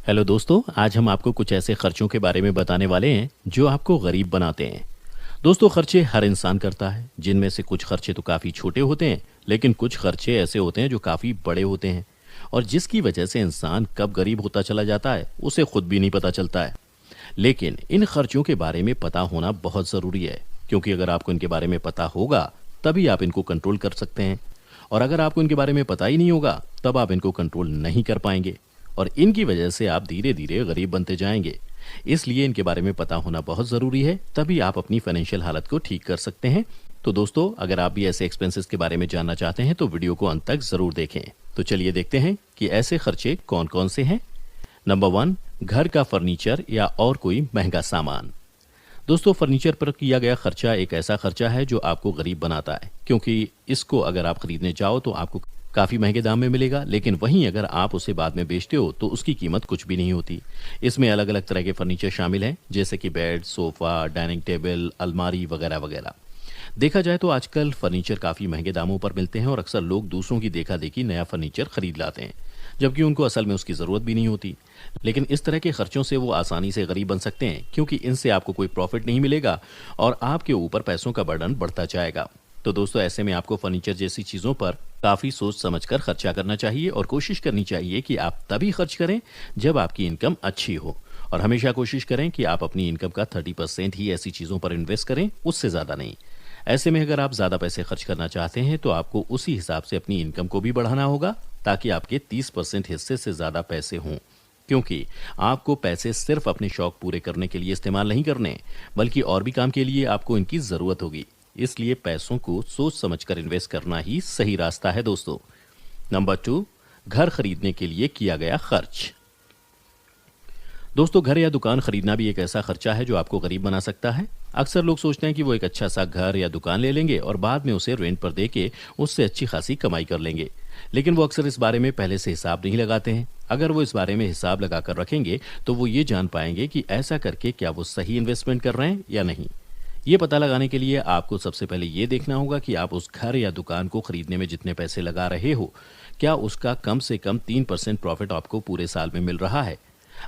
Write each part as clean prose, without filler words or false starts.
Hello दोस्तों, आज हम आपको कुछ ऐसे खर्चों के बारे में बताने वाले हैं जो आपको गरीब बनाते हैं। दोस्तों, खर्चे हर इंसान करता है, जिनमें से कुछ खर्चे तो काफ़ी छोटे होते हैं, लेकिन कुछ खर्चे ऐसे होते हैं जो काफ़ी बड़े होते हैं और जिसकी वजह से इंसान कब गरीब होता चला जाता है, उसे खुद भी नहीं पता चलता है। लेकिन इन खर्चों के बारे में पता होना बहुत ज़रूरी है, क्योंकि अगर आपको इनके बारे में पता होगा, तभी आप इनको कंट्रोल कर सकते हैं और अगर आपको इनके बारे में पता ही नहीं होगा, तब आप इनको कंट्रोल नहीं कर पाएंगे और इनकी वजह से आप धीरे धीरे गरीब बनते जाएंगे। इसलिए इनके बारे में पता होना बहुत ज़रूरी है, तभी आप अपनी फाइनेंशियल हालत को ठीक कर सकते हैं। तो दोस्तों, अगर आप भी ऐसे एक्सपेंसेस के बारे में जानना चाहते हैं तो वीडियो को अंत तक ज़रूर देखें। तो चलिए देखते हैं कि ऐसे खर्चे कौन कौन से हैं। नंबर 1, घर का फर्नीचर या और कोई महंगा सामान। दोस्तों, फर्नीचर पर किया गया खर्चा एक ऐसा खर्चा है जो आपको गरीब बनाता है, क्योंकि इसको अगर आप खरीदने जाओ तो आपको काफ़ी महंगे दाम में मिलेगा, लेकिन वहीं अगर आप उसे बाद में बेचते हो तो उसकी कीमत कुछ भी नहीं होती। इसमें अलग अलग तरह के फर्नीचर शामिल हैं, जैसे कि बेड, सोफ़ा, डाइनिंग टेबल, अलमारी वगैरह वगैरह। देखा जाए तो आजकल फर्नीचर काफ़ी महंगे दामों पर मिलते हैं और अक्सर लोग दूसरों की देखा देखी नया फर्नीचर खरीद लाते हैं, जबकि उनको असल में उसकी ज़रूरत भी नहीं होती। लेकिन इस तरह के खर्चों से वो आसानी से गरीब बन सकते हैं, क्योंकि इनसे आपको कोई प्रॉफिट नहीं मिलेगा और आपके ऊपर पैसों का बर्डन बढ़ता जाएगा। तो दोस्तों, ऐसे में आपको फर्नीचर जैसी चीज़ों पर काफ़ी सोच समझकर खर्चा करना चाहिए और कोशिश करनी चाहिए कि आप तभी खर्च करें जब आपकी इनकम अच्छी हो और हमेशा कोशिश करें कि आप अपनी इनकम का 30% ही ऐसी चीज़ों पर इन्वेस्ट करें, उससे ज़्यादा नहीं। ऐसे में अगर आप ज़्यादा पैसे खर्च करना चाहते हैं तो आपको उसी हिसाब से अपनी इनकम को भी बढ़ाना होगा, ताकि आपके 30% हिस्से से ज़्यादा पैसे हों, क्योंकि आपको पैसे सिर्फ अपने शौक पूरे करने के लिए इस्तेमाल नहीं करने, बल्कि और भी काम के लिए आपको इनकी ज़रूरत होगी। इसलिए पैसों को सोच समझकर इन्वेस्ट करना ही सही रास्ता है दोस्तों। नंबर 2, घर खरीदने के लिए किया गया खर्च। दोस्तों, घर या दुकान खरीदना भी एक ऐसा खर्चा है जो आपको गरीब बना सकता है। अक्सर लोग सोचते हैं कि वो एक अच्छा सा घर या दुकान ले लेंगे और बाद में उसे रेंट पर देके उससे अच्छी खासी कमाई कर लेंगे, लेकिन वो अक्सर इस बारे में पहले से हिसाब नहीं लगाते हैं। अगर वो इस बारे में हिसाब लगाकर रखेंगे तो वो ये जान पाएंगे कि ऐसा करके क्या वो सही इन्वेस्टमेंट कर रहे हैं या नहीं। ये पता लगाने के लिए आपको सबसे पहले ये देखना होगा कि आप उस घर या दुकान को खरीदने में जितने पैसे लगा रहे हो, क्या उसका कम से कम 3% प्रॉफिट आपको पूरे साल में मिल रहा है।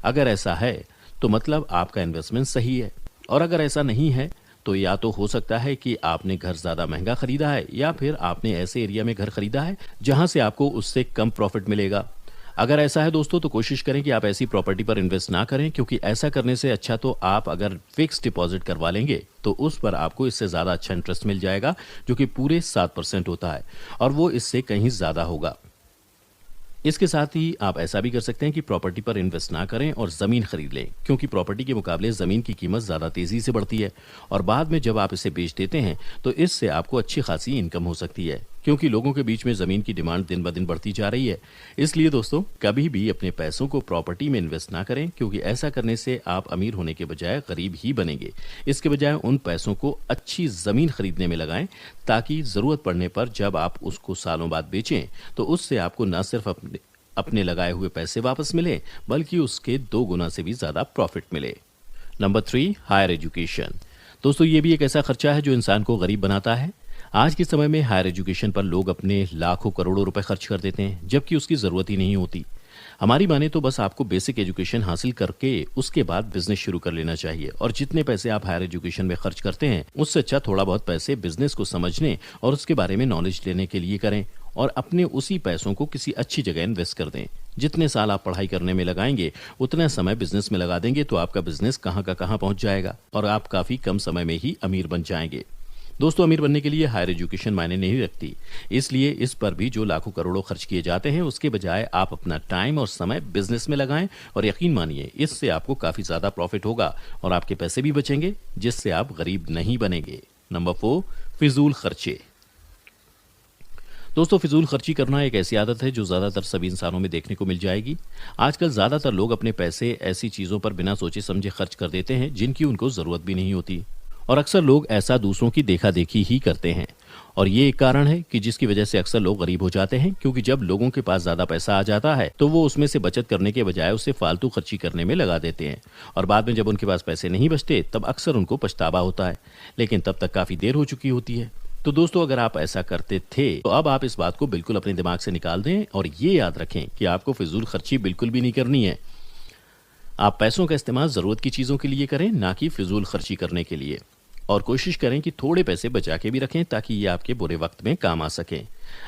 अगर ऐसा है तो मतलब आपका इन्वेस्टमेंट सही है, और अगर ऐसा नहीं है तो या तो हो सकता है कि आपने घर ज़्यादा महंगा खरीदा है या फिर आपने ऐसे एरिया में घर खरीदा है जहां से आपको उससे कम प्रॉफिट मिलेगा। अगर ऐसा है दोस्तों, तो कोशिश करें कि आप ऐसी प्रॉपर्टी पर इन्वेस्ट ना करें, क्योंकि ऐसा करने से अच्छा तो आप अगर फिक्स डिपॉजिट करवा लेंगे तो उस पर आपको इससे ज़्यादा अच्छा इंटरेस्ट मिल जाएगा, जो कि पूरे 7% होता है और वो इससे कहीं ज़्यादा होगा। इसके साथ ही आप ऐसा भी कर सकते हैं कि प्रॉपर्टी पर इन्वेस्ट ना करें और ज़मीन खरीद लें, क्योंकि प्रॉपर्टी के मुकाबले ज़मीन की कीमत ज़्यादा तेज़ी से बढ़ती है और बाद में जब आप इसे बेच देते हैं तो इससे आपको अच्छी खासी इनकम हो सकती है, क्योंकि लोगों के बीच में ज़मीन की डिमांड दिन ब दिन बढ़ती जा रही है। इसलिए दोस्तों, कभी भी अपने पैसों को प्रॉपर्टी में इन्वेस्ट ना करें, क्योंकि ऐसा करने से आप अमीर होने के बजाय गरीब ही बनेंगे। इसके बजाय उन पैसों को अच्छी ज़मीन खरीदने में लगाएं, ताकि ज़रूरत पड़ने पर जब आप उसको सालों बाद बेचें तो उससे आपको न सिर्फ अपने लगाए हुए पैसे वापस मिले, बल्कि उसके 2 गुना से भी ज़्यादा प्रॉफिट मिले। Number 3, higher education. दोस्तों, ये भी एक ऐसा खर्चा है जो इंसान को गरीब बनाता है। आज के समय में हायर एजुकेशन पर लोग अपने लाखों करोड़ों रुपए खर्च कर देते हैं, जबकि उसकी ज़रूरत ही नहीं होती। हमारी माने तो बस आपको बेसिक एजुकेशन हासिल करके उसके बाद बिजनेस शुरू कर लेना चाहिए, और जितने पैसे आप हायर एजुकेशन में खर्च करते हैं उससे अच्छा थोड़ा बहुत पैसे बिजनेस को समझने और उसके बारे में नॉलेज लेने के लिए करें और अपने उसी पैसों को किसी अच्छी जगह इन्वेस्ट कर दें। जितने साल आप पढ़ाई करने में लगाएंगे उतना समय बिजनेस में लगा देंगे तो आपका बिजनेस कहाँ का कहाँ पहुँच जाएगा और आप काफ़ी कम समय में ही अमीर बन जाएंगे। दोस्तों, अमीर बनने के लिए हायर एजुकेशन मायने नहीं रखती, इसलिए इस पर भी जो लाखों करोड़ों खर्च किए जाते हैं उसके बजाय आप अपना टाइम और समय बिजनेस में लगाएं और यकीन मानिए इससे आपको काफ़ी ज़्यादा प्रॉफिट होगा और आपके पैसे भी बचेंगे, जिससे आप गरीब नहीं बनेंगे। नंबर 4, फिजूल खर्चे। दोस्तों, फिजूल खर्ची करना एक ऐसी आदत है जो ज़्यादातर सभी इंसानों में देखने को मिल जाएगी। आजकल ज़्यादातर लोग अपने पैसे ऐसी चीज़ों पर बिना सोचे समझे खर्च कर देते हैं जिनकी उनको ज़रूरत भी नहीं होती, और अक्सर लोग ऐसा दूसरों की देखा देखी ही करते हैं। और ये एक कारण है कि जिसकी वजह से अक्सर लोग गरीब हो जाते हैं, क्योंकि जब लोगों के पास ज़्यादा पैसा आ जाता है तो वो उसमें से बचत करने के बजाय उसे फालतू खर्ची करने में लगा देते हैं, और बाद में जब उनके पास पैसे नहीं बचते तब अक्सर उनको पछतावा होता है, लेकिन तब तक काफ़ी देर हो चुकी होती है। तो दोस्तों, अगर आप ऐसा करते थे तो अब आप इस बात को बिल्कुल अपने दिमाग से निकाल दें और ये याद रखें कि आपको फिजूल खर्ची बिल्कुल भी नहीं करनी है। आप पैसों का इस्तेमाल ज़रूरत की चीज़ों के लिए करें, ना कि फिजूल खर्ची करने के लिए। और कोशिश करें कि थोड़े पैसे बचा के भी रखें ताकि ये आपके बुरे वक्त में काम आ सकें।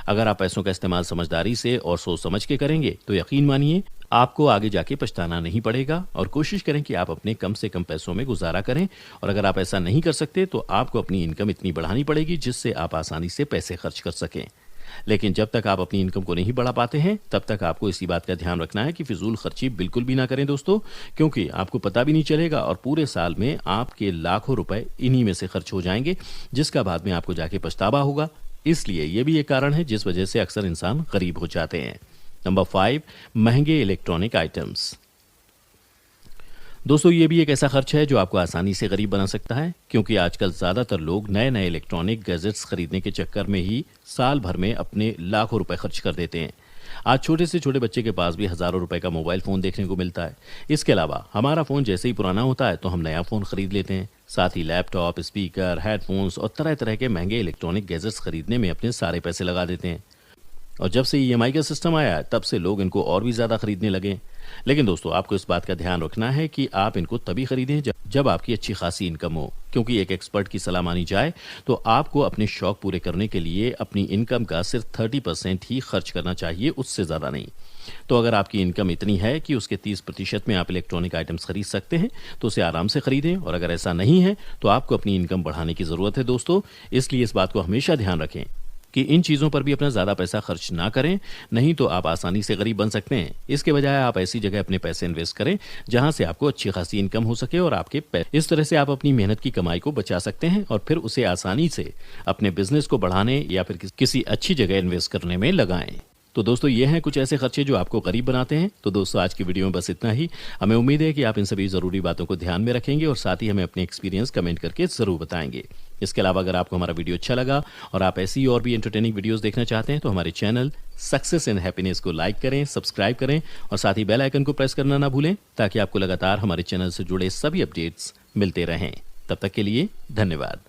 अगर आप पैसों का इस्तेमाल समझदारी से और सोच समझ के करेंगे तो यकीन मानिए आपको आगे जाके पछताना नहीं पड़ेगा। और कोशिश करें कि आप अपने कम से कम पैसों में गुजारा करें। और अगर आप ऐसा नहीं कर सकते तो आपको अपनी इनकम इतनी बढ़ानी पड़ेगी जिससे आप आसानी से पैसे खर्च कर सकें। लेकिन जब तक आप अपनी इनकम को नहीं बढ़ा पाते हैं तब तक आपको इसी बात का ध्यान रखना है कि फिजूल खर्ची बिल्कुल भी ना करें दोस्तों, क्योंकि आपको पता भी नहीं चलेगा और पूरे साल में आपके लाखों रुपए इन्हीं में से खर्च हो जाएंगे, जिसका बाद में आपको जाके पछतावा होगा। इसलिए यह भी एक कारण है जिस वजह से अक्सर इंसान गरीब हो जाते हैं। नंबर 5, महंगे इलेक्ट्रॉनिक आइटम्स। दोस्तों ये भी एक ऐसा खर्च है जो आपको आसानी से गरीब बना सकता है, क्योंकि आजकल ज़्यादातर लोग नए नए इलेक्ट्रॉनिक गैजेट्स खरीदने के चक्कर में ही साल भर में अपने लाखों रुपए खर्च कर देते हैं। आज छोटे से छोटे बच्चे के पास भी हज़ारों रुपए का मोबाइल फ़ोन देखने को मिलता है। इसके अलावा हमारा फ़ोन जैसे ही पुराना होता है तो हम नया फ़ोन खरीद लेते हैं। साथ ही लैपटॉप, स्पीकर, हेडफोन्स और तरह तरह के महंगे इलेक्ट्रॉनिक गैजेट्स खरीदने में अपने सारे पैसे लगा देते हैं। और जब से ईएमआई का सिस्टम आया है तब से लोग इनको और भी ज़्यादा खरीदने लगे। लेकिन दोस्तों आपको इस बात का ध्यान रखना है कि आप इनको तभी खरीदें जब आपकी अच्छी खासी इनकम हो, क्योंकि एक एक्सपर्ट की सलाह मानी जाए तो आपको अपने शौक पूरे करने के लिए अपनी इनकम का सिर्फ 30% ही खर्च करना चाहिए, उससे ज़्यादा नहीं। तो अगर आपकी इनकम इतनी है कि उसके 30% में आप इलेक्ट्रॉनिक आइटम्स खरीद सकते हैं तो उसे आराम से खरीदें। और अगर ऐसा नहीं है तो आपको अपनी इनकम बढ़ाने की ज़रूरत है दोस्तों। इसलिए इस बात को हमेशा ध्यान रखें कि इन चीज़ों पर भी अपना ज़्यादा पैसा खर्च ना करें, नहीं तो आप आसानी से गरीब बन सकते हैं। इसके बजाय आप ऐसी जगह अपने पैसे इन्वेस्ट करें जहां से आपको अच्छी खासी इनकम हो सके और इस तरह से आप अपनी मेहनत की कमाई को बचा सकते हैं और फिर उसे आसानी से अपने बिजनेस को बढ़ाने या फिर किसी अच्छी जगह इन्वेस्ट करने में लगाएं। तो दोस्तों ये हैं कुछ ऐसे खर्चे जो आपको गरीब बनाते हैं। तो दोस्तों आज की वीडियो में बस इतना ही। हमें उम्मीद है कि आप इन सभी ज़रूरी बातों को ध्यान में रखेंगे और साथ ही हमें अपने एक्सपीरियंस कमेंट करके ज़रूर बताएंगे। इसके अलावा अगर आपको हमारा वीडियो अच्छा लगा और आप ऐसी और भी एंटरटेनिंग वीडियोस देखना चाहते हैं तो हमारे चैनल सक्सेस एंड हैप्पीनेस को लाइक करें, सब्सक्राइब करें और साथ ही बेल आइकन को प्रेस करना ना भूलें ताकि आपको लगातार हमारे चैनल से जुड़े सभी अपडेट्स मिलते रहें। तब तक के लिए धन्यवाद।